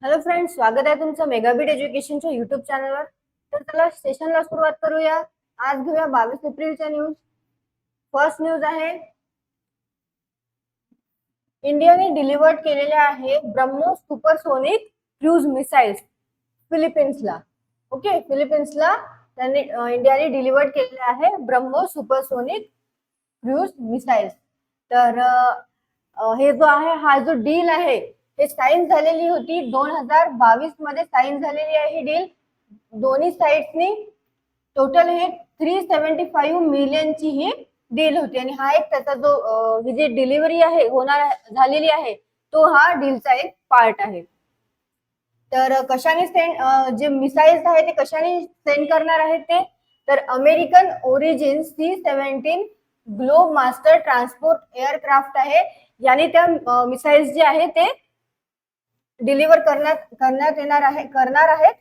Hello friends, स्वागत आहे तुमचं मेगाबिट एज्युकेशनच्या युट्यूब चॅनलवर. तर चला सेशनला सुरुवात करूया. आज घेऊया 22 एप्रिलच्या न्यूज. फर्स्ट न्यूज आहे, इंडियाने डिलिव्हर्ड केलेले आहे ब्रह्मोस सुपरसोनिक क्रूज मिसाइल्स फिलिपिन्सला. ओके, फिलिपिन्सला त्यांनी इंडियाने डिलिव्हर्ड केलेले आहे ब्रह्मोस सुपरसोनिक क्रूज मिसाइल्स. तर हे जो आहे, हा जो डील आहे हे साईन झालेली होती 2022 मध्ये साईन झालेली आहे ही डील दोन्ही साइड्सनी. टोटल हे 375 मिलियनची ही डील होती आणि हा एक त्याचा जो ही जी डिलिव्हरी आहे होणार झालेली आहे तो हा डीलचा एक पार्ट आहे. तर कशाने सेंड जे मिसाइल्स आहे ते कशाने सेंड करणार आहेत ते, तर American origin C-17 globe master transport aircraft आहे. याने त्या मिसाइल्स जे आहे ते डिलिव्हर करणार आहेत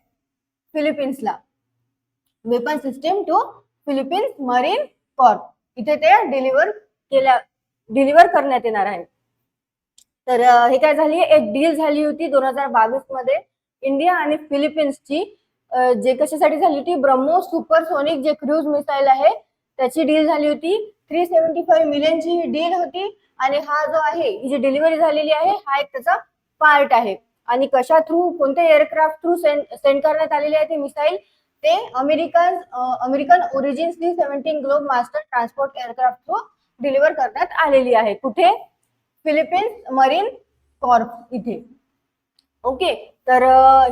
फिलिपिन्सला. Weapon system to Philippines marine corps इथे ते डिलिव्हर करण्यात येणार आहे. तर हे काय झाली, एक डील झाली होती 2022 मध्ये इंडिया आणि फिलिपिन्सची. जे कशासाठी झाली होती, ब्रह्मोस सुपरसोनिक जे क्रूज मिसाईल आहे त्याची डील झाली होती. 375 मिलियनची ही डील होती आणि हा जो आहे ही जी डिलिव्हरी झालेली आहे हा एक त्याचा पार्ट आहे. आणि कशा थ्रू, कोणत्या एअरक्राफ्ट थ्रू सेंड करण्यात आलेले आहे ते मिसाईल, ते American origin C-17 globe master transport aircraft through deliver करण्यात आलेली आहे. कुठे, फिलिपिन्स मरीन कॉर्प इथे. ओके, तर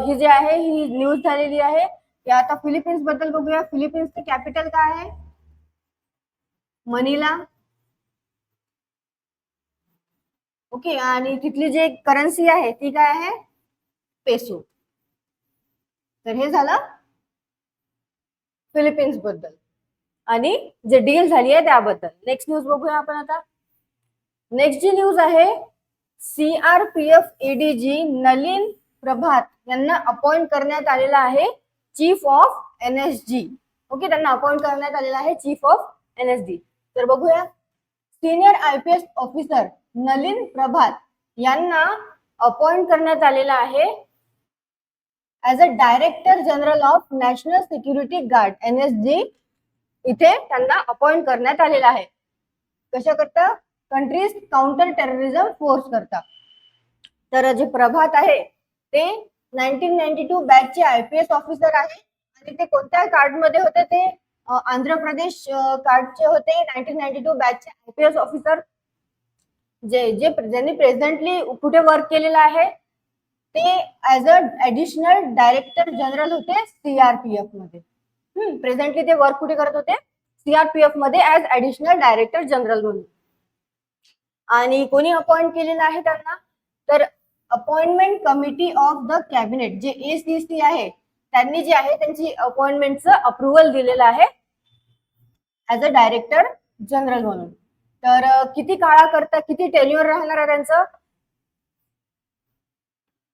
ही जी आहे ही न्यूज झालेली आहे. आता फिलिपिन्स बद्दल बघूया. फिलिपिन्सचं कॅपिटल काय आहे, मनिला. ओके, आणि तिथली जी करन्सी आहे ती काय आहे, पेसो. तर हे झालं फिलिपिन्स बद्दल आणि जे डील झाली आहे त्याबद्दल. नेक्स्ट न्यूज बघूया आपण आता. नेक्स्ट जी न्यूज आहे, CRPF ADG नलिन प्रभात यांना अपॉइंट करण्यात आलेला आहे चीफ ऑफ NSG. ओके, त्यांना अपॉइंट करण्यात आलेला आहे चीफ ऑफ NSG. तर बघूया, सिनियर IPS ऑफिसर नलिन प्रभात यांना अपॉइंट करण्यात आलेला आहे as a director general of national security guard NSG. इथे त्यांना अपॉइंट करण्यात आलेला आहे. कशा करता, कंट्रीज काउंटर टेररिझम फोर्स करता. तर जे प्रभात आहे ते 1992 बॅचचे IPS ऑफिसर आहे आणि ते कोणत्या कार्ड मध्ये होते, ते आंध्र प्रदेश कार्डचे होते. 1992 बॅचचे IPS ऑफिसर ज्यांनी प्रेझेंटली कुठे वर्क केलेलं आहे, ते as a additional director general होते CRPF मध्ये. प्रेझेंटली ते वर्क कुठे करत होते, CRPF मध्ये ऍज ऍडिशनल डायरेक्टर जनरल म्हणून. आणि कोणी अपॉइंट केलेलं आहे त्यांना, तर appointment committee of the cabinet जे ACC आहे त्यांनी जे आहे त्यांची अपॉइंटमेंटचं अप्रुव्हल दिलेलं आहे ऍज अ डायरेक्टर जनरल म्हणून. तर किती काळाकरता, किती टेन्युअर राहणार आहे त्यांचं,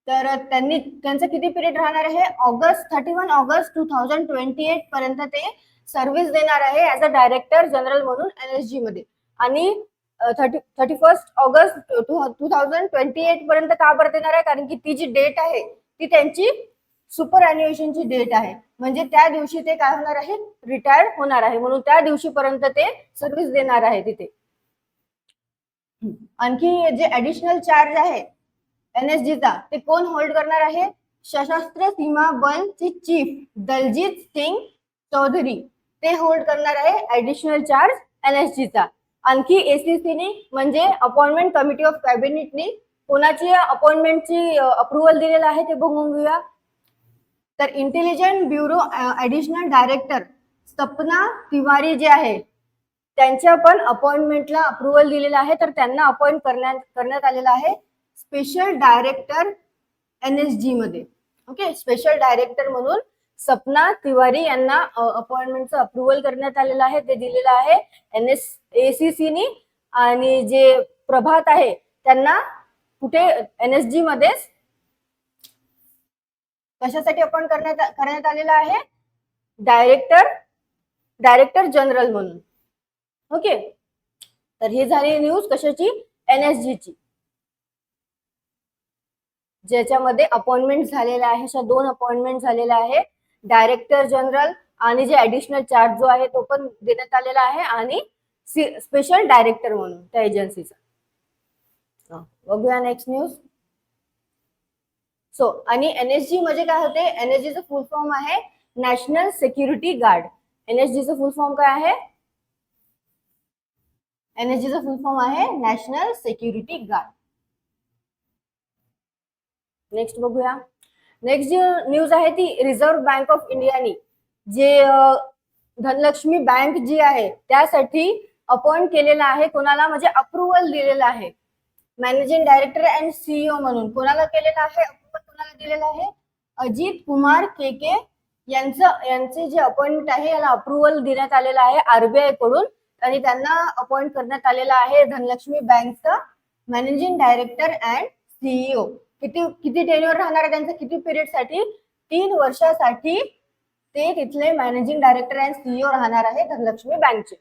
तर त्यांचं किती पिरियड राहणार आहे, 31 ऑगस्ट 2028 पर्यंत ते सर्व्हिस देणार आहे ऍज अ डायरेक्टर जनरल म्हणून NSG मध्ये. आणि 31 ऑगस्ट 2028 पर्यंत का बरं देणार आहे, कारण की ती जी डेट आहे ती त्यांची सुपर अॅन्युएशनची डेट आहे. म्हणजे त्या दिवशी ते काय होणार आहे, रिटायर्ड होणार आहे, म्हणून त्या दिवशीपर्यंत ते सर्व्हिस देणार आहे तिथे. आणखी जे ऍडिशनल चार्ज आहे NSGचा ते कोण होल्ड करणार आहे, सशस्त्र सीमा बलचे चीफ दलजीत सिंग चौधरी ते होल्ड करणार आहे ऍडिशनल चार्ज NSGचा. आणखी ACCने म्हणजे अपॉइंटमेंट कमिटी ऑफ कॅबिनेटनी कोणाची अपॉइंटमेंटची अप्रुव्हल दिलेलं आहे ते बघून घेऊया. तर intelligent bureau additional director Sapna Tiwari जे आहे त्यांच्या पण अपॉइंटमेंटला अप्रुव्हल दिलेलं आहे. तर त्यांना अपॉइंट करण्यात आलेलं आहे स्पेशल डायरेक्टर NSG मध्ये. ओके, स्पेशल डायरेक्टर म्हणून सपना तिवारी यांना अपॉइंटमेंटचं अप्रुव्हल करण्यात आलेलं आहे, ते दिलेलं आहे ACCनी. आणि जे प्रभात आहे त्यांना कुठे, NSG मध्ये कशासाठी अपॉइंट करण्यात आलेलं आहे, डायरेक्टर जनरल म्हणून. ओके, तर ही झाली न्यूज कशाची, NSG ची. ज्याच्यामध्ये अपॉइंटमेंट झालेल्या आहे, अशा 2 अपॉइंटमेंट झालेल्या आहे. डायरेक्टर जनरल आणि जे ऍडिशनल चार्ज जो आहे तो पण देण्यात आलेला आहे आणि स्पेशल डायरेक्टर म्हणून त्या एजन्सीचा. बघूया नेक्स्ट न्यूज. सो आणि एनएसजी म्हणजे काय होते? एनएसजीचं फुल फॉर्म आहे नॅशनल सिक्युरिटी गार्ड. एनएसजीचं फुल फॉर्म काय आहे? एनएसजीचं फुल फॉर्म आहे नॅशनल सिक्युरिटी गार्ड. नेक्स्ट बघूया. नेक्स्ट जी न्यूज आहे ती रिझर्व्ह बँक ऑफ इंडियानी जे धनलक्ष्मी बँक जी आहे त्यासाठी अपॉइंट केलेला आहे. कोणाला? म्हणजे अप्रुव्हल दिलेलं आहे मॅनेजिंग डायरेक्टर अँड सीईओ म्हणून. कोणाला केलेलं आहे अप्रुव्हल? कोणाला दिलेलं आहे? अजित कुमार के यांचे जे अपॉइंटमेंट आहे याला अप्रुव्हल देण्यात आलेलं आहे आरबीआय कडून आणि त्यांना अपॉइंट करण्यात आलेला आहे धनलक्ष्मी बँकचा मॅनेजिंग डायरेक्टर अँड सीईओ. किती टेन्युअर राहणार आहे त्यांचं? किती पिरियड साठी? 3 वर्षासाठी ते तिथले मॅनेजिंग डायरेक्टर अँड सीईओ राहणार आहे धनलक्ष्मी बँकचे.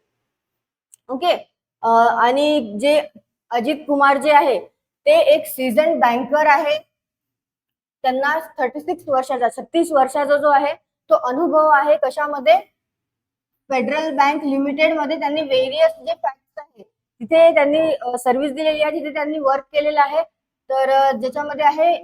ओके. आणि जे अजित कुमार जे आहे ते एक सीझन बँकर आहे. त्यांना 36 वर्षाचा जो आहे तो अनुभव आहे. कशामध्ये? फेडरल बँक लिमिटेड मध्ये त्यांनी वेरियस जे फॅक्ट्स आहेत तिथे त्यांनी सर्व्हिस दिलेली आहे, तिथे त्यांनी वर्क केलेलं आहे. तर ज्याच्यामध्ये आहे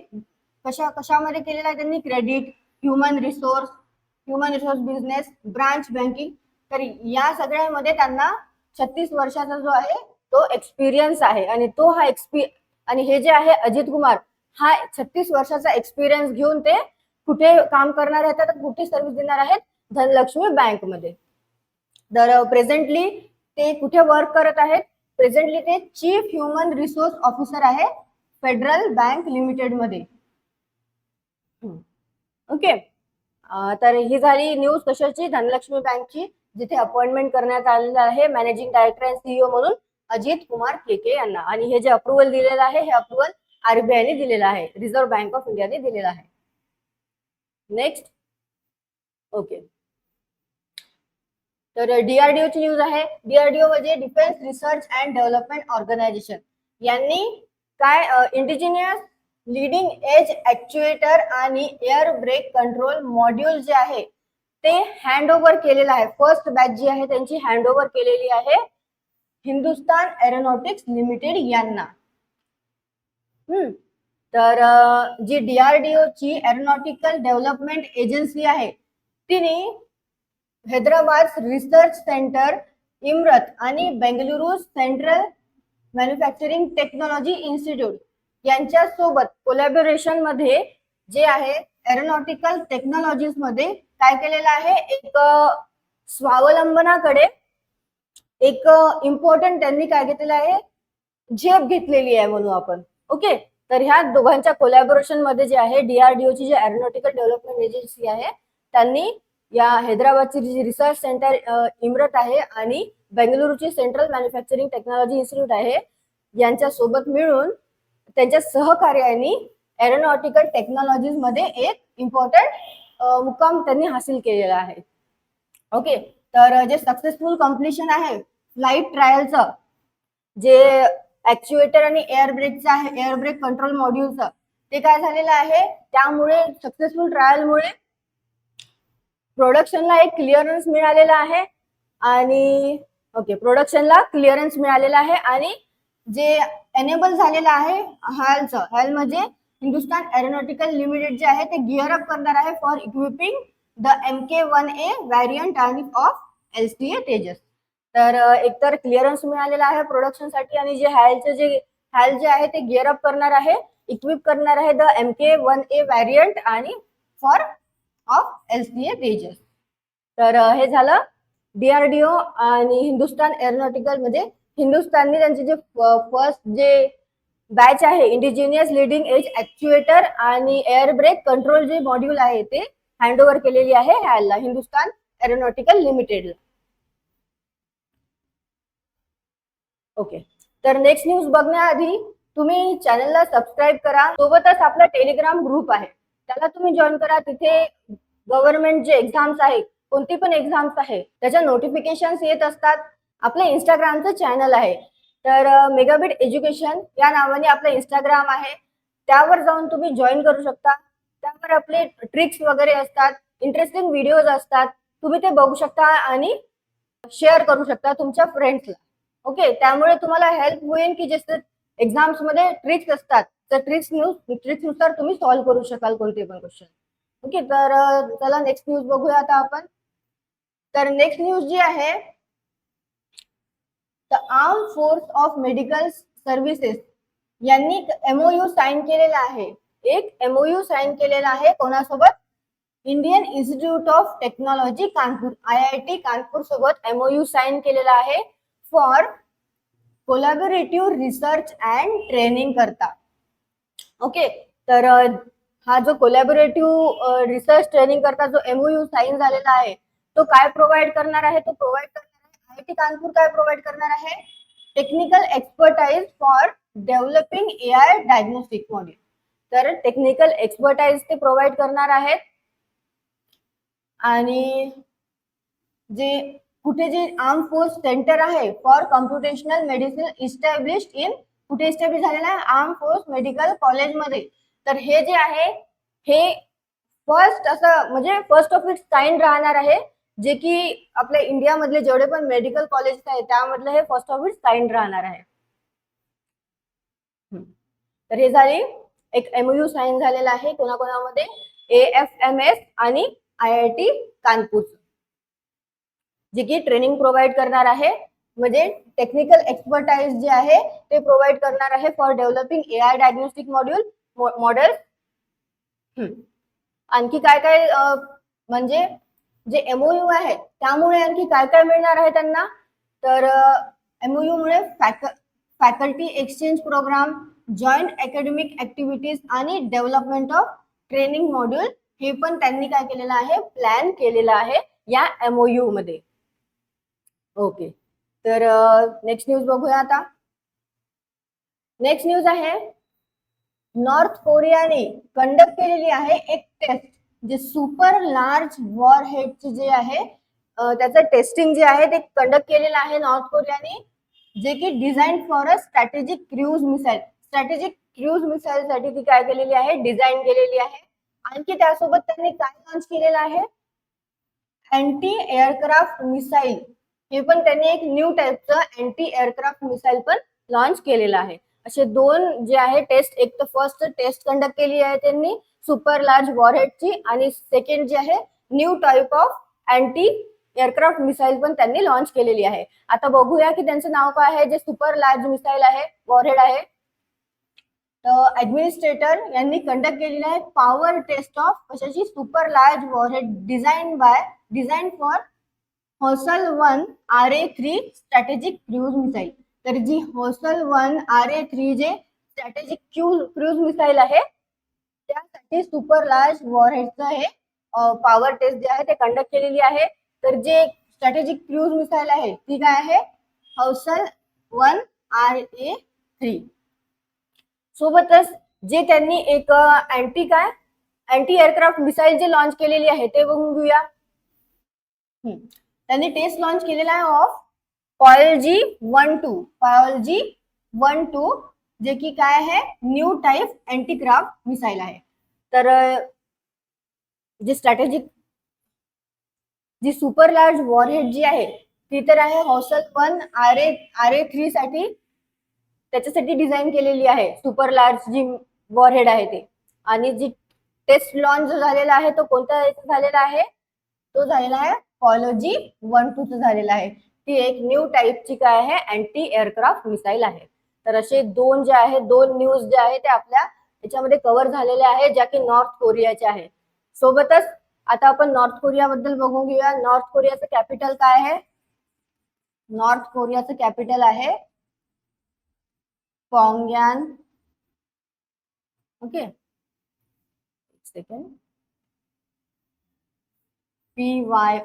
कशामध्ये केलेलं आहे त्यांनी? Credit, human resource business, branch banking. तर या सगळ्यामध्ये त्यांना 36 वर्षाचा जो आहे तो एक्सपिरियन्स आहे आणि तो हा आणि हे जे आहे अजित कुमार हा 36 वर्षाचा एक्सपिरियन्स घेऊन ते कुठे काम करणार आहेत? तर कुठे सर्व्हिस देणार आहेत? धनलक्ष्मी बँकमध्ये. तर प्रेझेंटली ते कुठे वर्क करत आहेत? प्रेझेंटली ते चीफ ह्युमन रिसोर्स ऑफिसर आहे फेडरल बँक लिमिटेड मध्ये. ओके. तर ही झाली न्यूज कशाची? धनलक्ष्मी बँकची, जिथे अपॉइंटमेंट करण्यात आलेलं आहे मॅनेजिंग डायरेक्टर अँड सीईओ म्हणून अजित कुमार के यांना. आणि हे जे अप्रुव्हल दिलेलं आहे हे अप्रुव्हल आरबीआयने दिलेलं आहे, रिझर्व्ह बँक ऑफ इंडियाने दिलेलं आहे. नेक्स्ट. ओके. तर डीआरडीओ ची न्यूज आहे. डीआरडीओ म्हणजे defence research and development organisation. यांनी काय इंडिजिनियस लीडिंग एज ऍक्च्युएटर आणि एअर ब्रेक कंट्रोल मॉड्यूल जे आहे ते हँड ओव्हर केलेलं आहे. फर्स्ट बॅच जी आहे त्यांची हँड ओव्हर केलेली आहे हिंदुस्तान एरोनॉटिक्स लिमिटेड यांना. तर जी डीआरडीओ ची एरोनॉटिकल डेव्हलपमेंट एजन्सी आहे तिने हैदराबाद रिसर्च सेंटर, इमरत आणि Bengaluru central manufacturing technology institute यांच्या सोबत कोलॅबोरेशन मध्ये जे आहे एरोनॉटिकल टेक्नॉलॉजीज मध्ये काय केलेलं आहे? एक स्वावलंबनाकडे एक इम्पॉर्टंट त्यांनी काय घेतलेलं आहे? झेप घेतलेली आहे म्हणू आपण. ओके. तर ह्या दोघांच्या कोलॅबोरेशन मध्ये जे आहे डीआरडीओ ची जी एरोनॉटिकल डेव्हलपमेंट एजन्सी आहे त्यांनी या हैदराबादची जी रिसर्च सेंटर इमरत आहे आणि बेंगलुरूची सेंट्रल मॅन्युफॅक्चरिंग टेक्नॉलॉजी इन्स्टिट्यूट आहे यांच्या सोबत मिळून त्यांच्या सहकार्याने एरोनॉटिकल टेक्नॉलॉजीज मध्ये एक इम्पॉर्टंट मुक्काम त्यांनी हासिल केलेला आहे. ओके. तर जे सक्सेसफुल कम्प्लिशन आहे फ्लाईट ट्रायलचं जे ऍक्च्युएटर आणि एअर ब्रेकचं आहे, एअर ब्रेक कंट्रोल मॉड्यूलचं, ते काय झालेलं आहे? त्यामुळे सक्सेसफुल ट्रायलमुळे प्रोडक्शनला एक क्लिअरन्स मिळालेला आहे आणि प्रोडक्शनला क्लिअरन्स मिळालेला आहे आणि जे एनेबल झालेलं आहे हॅल म्हणजे हिंदुस्तान एरोनॉटिकल लिमिटेड जे आहे ते गिअर अप करणार आहे for equipping the MK1A variant आणि ऑफ LCA तेजस. तर एकतर क्लिअरन्स मिळालेला आहे प्रोडक्शनसाठी आणि जे हॅल जे आहे ते गिअर अप करणार आहे, इक्विप करणार आहे द MK1A व्हॅरियंट आणि फॉर ऑफ LCA तेजस. तर हे झालं डीआरडीओ आणि हिंदुस्तान एरोनॉटिकल म्हणजे हिंदुस्तानने त्यांचे जे फर्स्ट जे बॅच आहे इंडिजिनियस लीडिंग एज ऍक्च्युएटर आणि एअर ब्रेक कंट्रोल जे मॉड्यूल आहे ते हँड ओव्हर केलेली आहे हॅलला, हिंदुस्तान एरोनॉटिकल लिमिटेडला. ओके. तर नेक्स्ट न्यूज बघण्याआधी तुम्ही चॅनलला सबस्क्राईब करा. सोबतच आपला टेलिग्राम ग्रुप आहे त्याला तुम्ही जॉईन करा. तिथे गव्हर्नमेंट जे एक्झाम्स आहे, कोणती पण एक्झाम्स आहे त्याच्या नोटिफिकेशन्स येत असतात. आपलं इंस्टाग्रामचं चॅनल आहे तर मेगाबिट एज्युकेशन या नावाने आपलं इंस्टाग्राम आहे. त्यावर जाऊन तुम्ही जॉईन करू शकता. त्यावर आपले ट्रिक्स वगैरे असतात, इंटरेस्टिंग व्हिडिओज असतात, तुम्ही ते बघू शकता आणि शेअर करू शकता तुमच्या फ्रेंड्सला. ओके, त्यामुळे तुम्हाला हेल्प होईल की जसं एक्झाम्स मध्ये ट्रिक्स असतात, तर ट्रिक्सनुसार तुम्ही सॉल्व्ह करू शकाल कोणते पण क्वेश्चन. ओके, तर चला नेक्स्ट न्यूज बघूया आता आपण. तर नेक्स्ट न्यूज जी आहे, the arm force of medical services यांनी एमओयू साइन केलेला आहे. एक एमओयू साइन केलेला आहे कोणासोबत? Indian institute of technology Kanpur, IIT Kanpur सोबत एमओयू साइन केलेला आहे for collaborative research and training करता. ओके, तर हा जो कोलॅबोरेटिव्ह रिसर्च ट्रेनिंग करता जो एमओयू साइन झालेला आहे, तो काय प्रोव्हाइड करणार आहे? तो प्रोव्हाइड करणार आहे IIT कानपूर. काय प्रोव्हाइड करणार आहे? Technical expertise for developing AI diagnostic module. तर टेक्निकल एक्सपर्टाइज ते प्रोव्हाइड करणार आहेत. आणि जे कुठे जे आर्म फोर्स सेंटर आहे for computational medicine established in, कुठे इस्टॅब्लिश झालेला आहे? आर्म फोर्स मेडिकल कॉलेजमध्ये. तर हे जे आहे हे फर्स्ट असं म्हणजे फर्स्ट ऑफ इट्स काइंड राहणार आहे, जे की आपल्या इंडियामधले जेवढे पण मेडिकल कॉलेज आहेत त्यामधलं हे फर्स्ट ऑफ इट्स काइंड राहणार आहे. तर हे झाली एक एमओयू साइन झालेला आहे कोणाकोणामध्ये? AFMS आणि IIT कानपूर, जे की ट्रेनिंग प्रोव्हाइड करणार आहे, म्हणजे टेक्निकल एक्सपर्टाइज जे आहे ते प्रोव्हाइड करणार आहे for developing AI diagnostic model. आणखी काय काय म्हणजे जे एमओयू आहे त्यामुळे आणखी काय काय मिळणार आहे त्यांना? तर एमओयू मुळे faculty exchange programme, joint academic activities आणि डेव्हलपमेंट ऑफ ट्रेनिंग मॉड्यूल हे पण त्यांनी काय केलेलं आहे? प्लॅन केलेलं आहे या एमओयू मध्ये. ओके, तर नेक्स्ट न्यूज बघूया आता. नेक्स्ट न्यूज आहे, नॉर्थ कोरियाने कंडक्ट केलेली आहे एक टेस्ट, जे सुपर लार्ज वॉर हेडची जे आहे त्याचं टेस्टिंग जे आहे ते कंडक्ट केलेलं आहे नॉर्थ कोरियाने, जे की design for a strategic cruise missile. Strategic cruise missile साठी ती काय केलेली आहे? डिझाईन केलेली आहे. आणखी त्यासोबत त्यांनी काय लॉन्च केलेलं आहे? Anti aircraft missile. हे पण त्यांनी एक न्यू टाइपचं अँटी एअरक्राफ्ट मिसाईल पण लॉन्च केलेलं आहे. असे दोन जे आहे टेस्ट, एक तर फर्स्ट टेस्ट कंडक्ट केली आहे त्यांनी सुपर लार्ज वॉरहेडची, आणि सेकंड जे आहे new type of anti aircraft missile पण त्यांनी लॉन्च केलेली आहे. आता बघूया की त्यांचं नाव काय आहे जे सुपर लार्ज मिसाईल आहे, वॉरहेड आहे. तर ऍडमिनिस्ट्रेटर यांनी कंडक्ट केलेला आहे पॉवर टेस्ट ऑफ कशाची? Super large warhead design for HOSL-1 RA-3 strategic cruise missile. तर जी HOSL-1 RA-3 जे स्ट्रॅटेजिक क्रूज मिसाईल आहे त्यासाठी सुपर लार्ज वॉरहेडचं हे पॉवर टेस्ट जे आहे ते कंडक्ट केलेली आहे. तर जे स्ट्रॅटेजिक क्रूज मिसाईल आहे ती काय आहे? HOSL-1 RA-3. सोबतच जे त्यांनी एक अँटी एअरक्राफ्ट मिसाईल जे लॉन्च केलेली आहे ते बघून घेऊया. त्यांनी टेस्ट लॉन्च केलेला आहे ऑफ POLG-12 जे की काय आहे? न्यू टाइप अँटीक्राफ्ट मिसाईल आहे. तर जे स्ट्रॅटेजिक जी सुपर लार्ज वॉरहेड जी आहे ती तर आहे HOSL-1 RA-3 साठी, त्याच्यासाठी डिझाईन केलेली आहे सुपर लार्ज जी वॉरहेड आहे ते. आणि जी टेस्ट लॉन्च झालेला आहे तो कोणत्या झालेला आहे? तो झालेला आहे POLG-12 झालेला आहे. ती एक न्यू टाइपची काय आहे? अँटी एअरक्राफ्ट मिसाईल आहे. तर असे दोन जे आहे, दोन न्यूज जे आहे ते आपल्या याच्यामध्ये कव्हर झालेले आहे, ज्या की नॉर्थ कोरियाचे आहे. सोबतच आता आपण नॉर्थ कोरिया बद्दल बघून घेऊया. नॉर्थ कोरियाचं कॅपिटल काय आहे? नॉर्थ कोरियाचं कॅपिटल आहे पॉंगयान. ओके, एक सेकंड. PYONGYANG.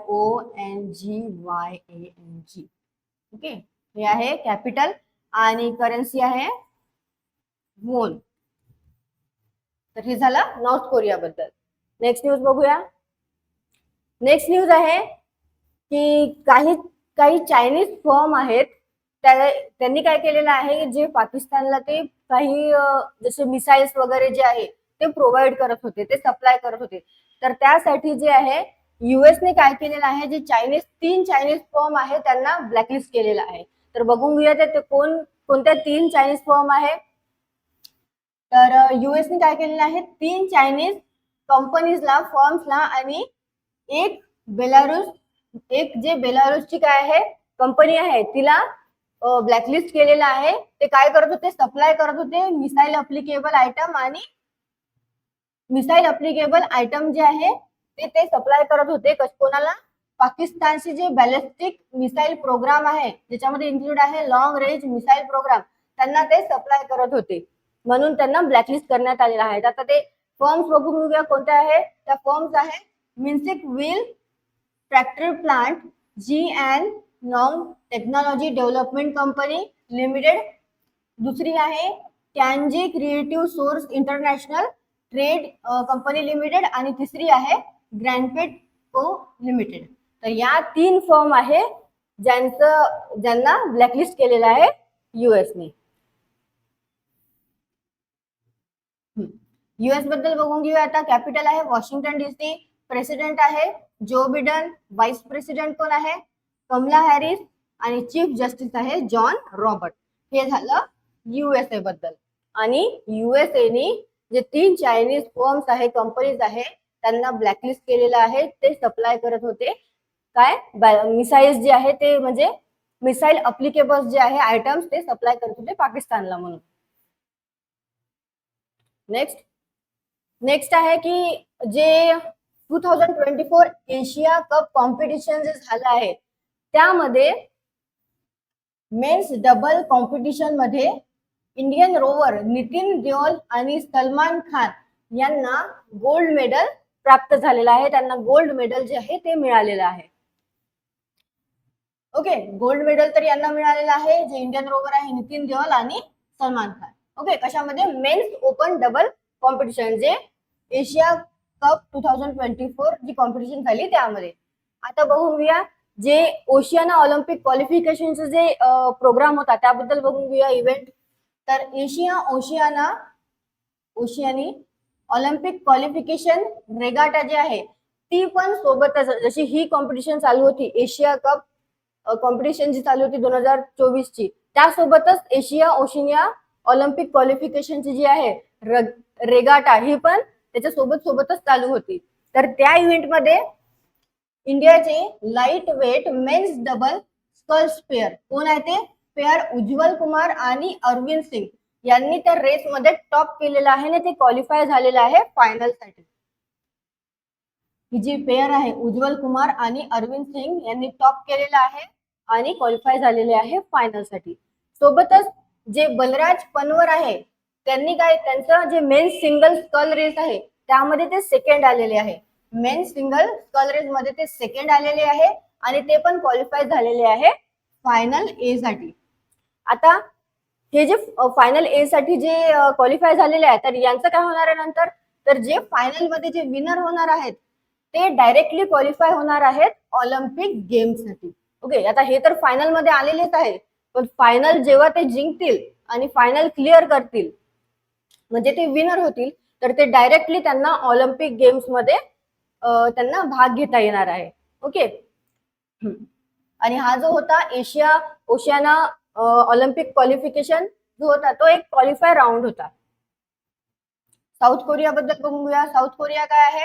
ओके, हे आहे कॅपिटल आणि करन्सी आहे वोन. तर हे झालं नॉर्थ कोरिया बद्दल. नेक्स्ट न्यूज बघूया. नेक्स्ट न्यूज आहे की काही चायनीज फर्म आहेत त्यांनी काय केलेलं आहे, जे पाकिस्तानला ते काही जसे मिसाईल्स वगैरे जे आहे ते प्रोव्हाइड करत होते, ते सप्लाय करत होते. तर त्यासाठी जे आहे युएसने काय केलेलं आहे, जे तीन चायनीज फर्म आहे त्यांना ब्लॅकलिस्ट केलेलं आहे. तर बघून घेऊया ते कोणत्या 3 चायनीज फर्म आहे. तर युएसने काय केलेलं आहे, 3 चायनीज कंपनीजला, फर्म्सला आणि एक जे बेलारुसची काय आहे कंपनी आहे तिला ब्लॅकलिस्ट केलेला आहे. ते काय करत होते, सप्लाय करत होते मिसाईल अप्लिकेबल आयटम जे आहे ते सप्लाय करत होते. कोणाला? पाकिस्तानचे जे बॅलिस्टिक मिसाईल प्रोग्राम आहे ज्याच्यामध्ये इन्क्लूड आहे लॉंग रेंज मिसाईल प्रोग्राम, त्यांना ते सप्लाय करत होते, म्हणून त्यांना ब्लॅकलिस्ट करण्यात आलेला आहे. आता ते फर्म्स बघून घेऊया कोणत्या आहे. त्या फर्म्स आहे Minsk wheel tractor plant G&Nong technology development company limited, दुसरी आहे टॅन्जी creative source international trade company limited आणि तिसरी आहे ग्रँडपेट को लिमिटेड. तर या 3 फर्म आहे ज्यांना ब्लॅकलिस्ट केलेलं आहे युएसने. युएस बद्दल बघून घेऊया आता. कॅपिटल आहे वॉशिंग्टन DC, प्रेसिडेंट आहे जो बिडन, व्हाईस प्रेसिडेंट कोण आहे कमला हॅरिस आणि चीफ जस्टिस आहे जॉन रॉबर्ट. हे झालं युएसए बद्दल. आणि युएसएने जे 3 चायनीज फर्म्स आहे, कंपनीज आहे त्यांना ब्लॅकलिस्ट केलेलं आहे. ते सप्लाय करत होते काय मिसाईल्स जे आहे ते म्हणजे मिसाईल अप्लिकेबल्स जे आहे आयटम्स ते सप्लाय करत होते पाकिस्तानला म्हणून. नेक्स्ट आहे की जे 2024 एशिया कप कॉम्पिटिशन जे झालं आहे त्यामध्ये मेन्स डबल कॉम्पिटिशन मध्ये इंडियन रोवर नितीन देओल आणि सलमान खान यांना गोल्ड मेडल प्राप्त झालेलं आहे. त्यांना गोल्ड मेडल जे आहे ते मिळालेलं आहे. ओके, गोल्ड मेडल तर यांना मिळालेलं आहे, जे इंडियन रोवर आहे नितीन देओल आणि सलमान खान. ओके, कशामध्ये? मेन्स ओपन डबल कॉम्पिटिशन, जे एशिया कप 2024 जी कॉम्पिटिशन झाली त्यामध्ये. आता बघून घेऊया जे ओशियाना ऑलिम्पिक क्वालिफिकेशनचे जे प्रोग्राम होता त्याबद्दल बघून घेऊया इव्हेंट. तर ओशियानी ऑलिम्पिक क्वालिफिकेशन रेगाटा जे आहे ती पण सोबतच, जशी ही कॉम्पिटिशन चालू होती एशिया कप कॉम्पिटिशन जी चालू होती 2024 ची, त्यासोबतच ओशिनिया ऑलिम्पिक क्वालिफिकेशनची जी आहे रेगाटा ही पण त्याच्या सोबतच चालू होती. तर त्या इव्हेंटमध्ये इंडियाचे light weight men's double sculls pair कोण आहे ते पेअर उज्ज्वल कुमार आणि अरविंद सिंग यांनी त्या रेसमध्ये टॉप केलेलं आहे आणि ते क्वालिफाय झालेलं आहे फायनल साठी. ही जी पेअर आहे उज्ज्वल कुमार आणि अरविंद सिंग यांनी टॉप केलेला आहे आणि क्वालिफाय झालेले आहे फायनल साठी. सोबतच जे बलराज पनवर आहे त्यांनी त्यांचं जे मेन्स सिंगल स्कल रेस आहे त्यामध्ये ते सेकंड आलेले आहे. मेन्स सिंगल स्कल रेस मध्ये ते सेकंड आलेले आहे आणि ते पण क्वालिफाय झालेले आहे फायनल ए साठी. आता हे जे फायनल ए साठी जे क्वालिफाय झालेले आहे तर यांचं काय होणार आहे नंतर, तर जे फायनल मध्ये जे विनर होणार आहेत ते डायरेक्टली क्वालिफाय होणार आहेत ऑलिम्पिक गेम्स साठी. ओके, आता हे तर फायनल मध्ये आलेलेच आहे, पण फायनल जेव्हा ते जिंकतील आणि फायनल क्लिअर करतील म्हणजे ते विनर होतील तर ते डायरेक्टली त्यांना ऑलिम्पिक गेम्स मध्ये त्यांना भाग घेता येणार आहे. ओके, आणि हा जो होता ओशियाना ऑलिम्पिक क्वालिफिकेशन जो होता तो एक क्वालिफाय राऊंड होता. साऊथ कोरिया बद्दल बघूया. साऊथ कोरिया काय आहे?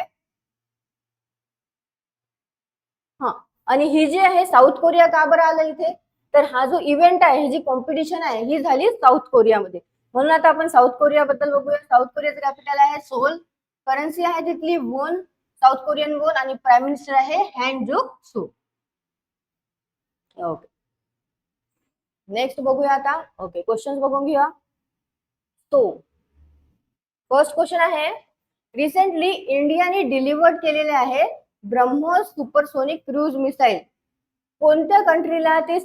हा, आणि ही जी आहे साऊथ कोरिया का बरं आलं इथे, तर हा जो इव्हेंट आहे, ही जी कॉम्पिटिशन आहे ही झाली साऊथ कोरियामध्ये, म्हणून आता आपण साऊथ कोरिया बद्दल बघूया. साऊथ कोरियाचं कॅपिटल आहे सोल, करन्सी आहे तिथली वोन, साऊथ कोरियन वोन, आणि प्राईम मिनिस्टर आहे हॅन जुक सू. ओके, नेक्स्ट बघूया आता. ओके, क्वेश्चन बघून घेऊया. तो फर्स्ट क्वेश्चन आहे, रिसेंटली इंडियाने डिलिव्हर्ड केलेले आहे ब्रह्मोस सुपरसोनिक क्रूज मिसाईल. कोणत्या कंट्रीला ते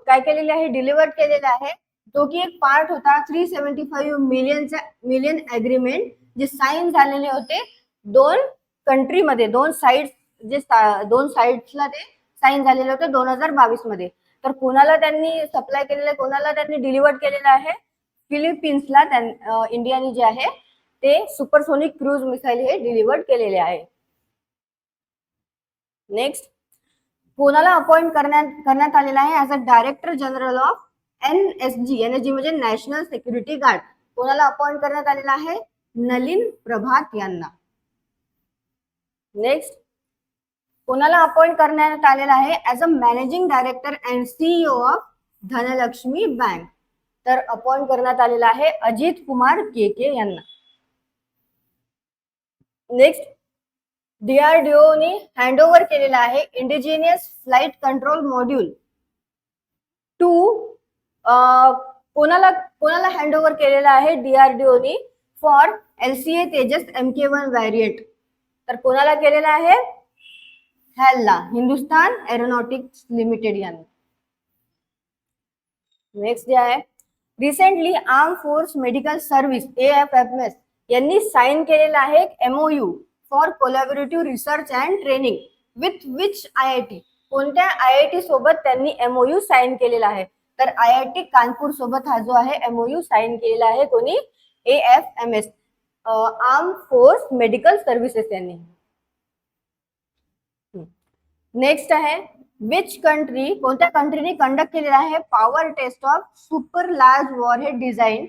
काय केलेले आहे, डिलिव्हर्ड केलेले आहे, तो की एक पार्ट होता 375 मिलियन अग्रीमेंट जे साइन झालेले होते दोन कंट्रीमध्ये, दोन साइड्सला ते साइन झालेले होते 2022 मध्ये. तर कोणाला त्यांनी सप्लाय केलेलं आहे, कोणाला त्यांनी डिलिव्हर्ड केलेलं आहे, फिलिपिन्सला इंडियाने जे आहे ते सुपरसोनिक क्रूज मिसाईल हे डिलिव्हर्ड केलेले आहे. नेक्स्ट, कोणाला अपॉइंट करण्यात आलेला आहे as a director general of NSG. NSG म्हणजे नॅशनल सिक्युरिटी गार्ड. कोणाला अपॉइंट करण्यात आलेला आहे? नलिन प्रभात यांना. नेक्स्ट, कोणाला अपॉइंट करण्यात आलेला आहे as a managing director and CEO of Dhanlaxmi bank. तर अपॉइंट करण्यात आलेला आहे अजित कुमार KK यांना. नेक्स्ट, DRDOने हँडओव्हर केलेला आहे indigenous flight control module to कोणाला हँडओव्हर केलेला आहे DRDOने for LCA Tejas MK1 variant. तर कोणाला केलेला आहे? हॅलला, हिंदुस्तान एरोनॉटिक्स लिमिटेड यांना. नेक्स्ट जे आहे, recently arm force medical service AFMS यांनी साइन केलेला आहे MOU for collaborative research and training with which IIT. कोणत्या IIT सोबत त्यांनी MOU साइन केलेला आहे? तर IIT कानपूर सोबत हा जो आहे MOU साइन केलेला आहे. कोणी? AFMS, arm force medical services यांनी. नेक्स्ट आहे, विच कंट्री, कोणत्या कंट्रीने कंडक्ट केलेला आहे power test of super large warhead design.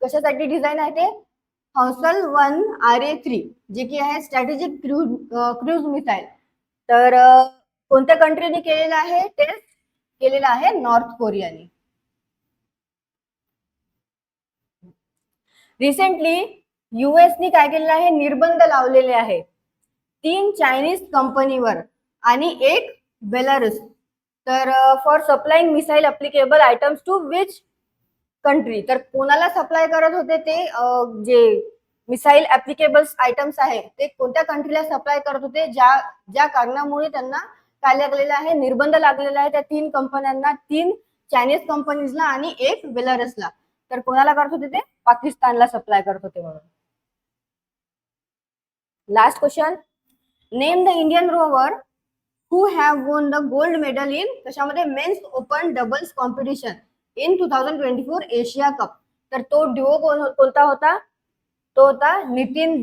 कशासाठी डिझाईन आहे ते? हौसल 1 RA3 जे की आहे स्ट्रॅटेजिक क्रूज मिसाईल. तर कोणत्या कंट्रीने केलेला आहे? टेस्ट केलेला आहे नॉर्थ कोरियाने. रिसेंटली युएसने काय केलेलं आहे? निर्बंध लावलेले आहे 3 चायनीज कंपनीवर आणि 1 बेलारुस. तर for supplying missile applicable items to which country. तर कोणाला सप्लाय करत होते ते जे मिसाईल ऍप्लिकेबल आयटम्स आहे ते कोणत्या कंट्रीला सप्लाय करत होते, ज्या कारणामुळे त्यांना काय लागलेलं आहे? निर्बंध लागलेला आहे त्या 3 कंपन्यांना, 3 चायनीज कंपनीजला आणि 1 बेलारसला. तर कोणाला करत होते ते? पाकिस्तानला सप्लाय करत होते म्हणून. Last question, name the Indian rower who have won the gold medal in कशामध्ये? Men's open doubles competition in 2024 Asia cup. तर तो ड्युओ कोणता होता? तो होता नितीन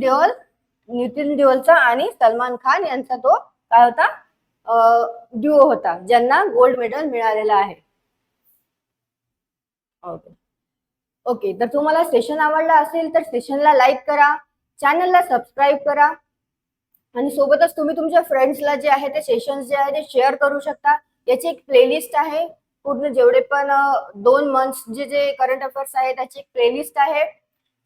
देओलचा आणि सलमान खान यांचा तो काय होता? ड्युओ होता ज्यांना गोल्ड मेडल मिळालेला आहे. ओके, तर तुम्हाला सेशन आवडला असेल तर सेशनला लाईक करा, चॅनलला सबस्क्राईब करा आणि सोबतच तुम्ही तुमच्या फ्रेंड्सला जे आहे ते सेशन्स जे आहे ते शेअर करू शकता. याची एक प्लेलिस्ट आहे, पूर्ण जेवढे पण 2 मंथ्स जे करंट अफेअर्स आहे त्याची एक प्लेलिस्ट आहे.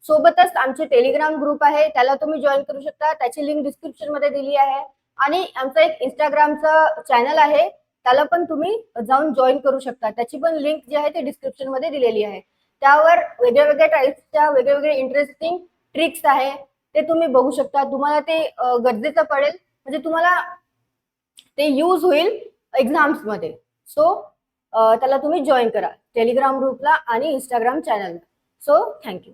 सोबतच आमचे टेलिग्राम ग्रुप आहे, त्याला तुम्ही जॉईन करू शकता. त्याची लिंक डिस्क्रिप्शन मध्ये दिली आहे. आणि आमचा एक इंस्टाग्रामचा चॅनल आहे, त्याला पण तुम्ही जाऊन जॉईन करू शकता. त्याची पण लिंक जी आहे ते डिस्क्रिप्शन मध्ये दिलेली आहे. त्यावर वेगळ्या टाईप्सच्या वेगवेगळे इंटरेस्टिंग ट्रिक्स आहे ते तुम्ही बघू शकता. तुम्हाला ते गरजेचं पडेल, म्हणजे तुम्हाला ते यूज होईल एक्झाम्स मध्ये. सो त्याला तुम्ही जॉईन करा टेलिग्राम ग्रुपला आणि इंस्टाग्राम चॅनलला. So thank you.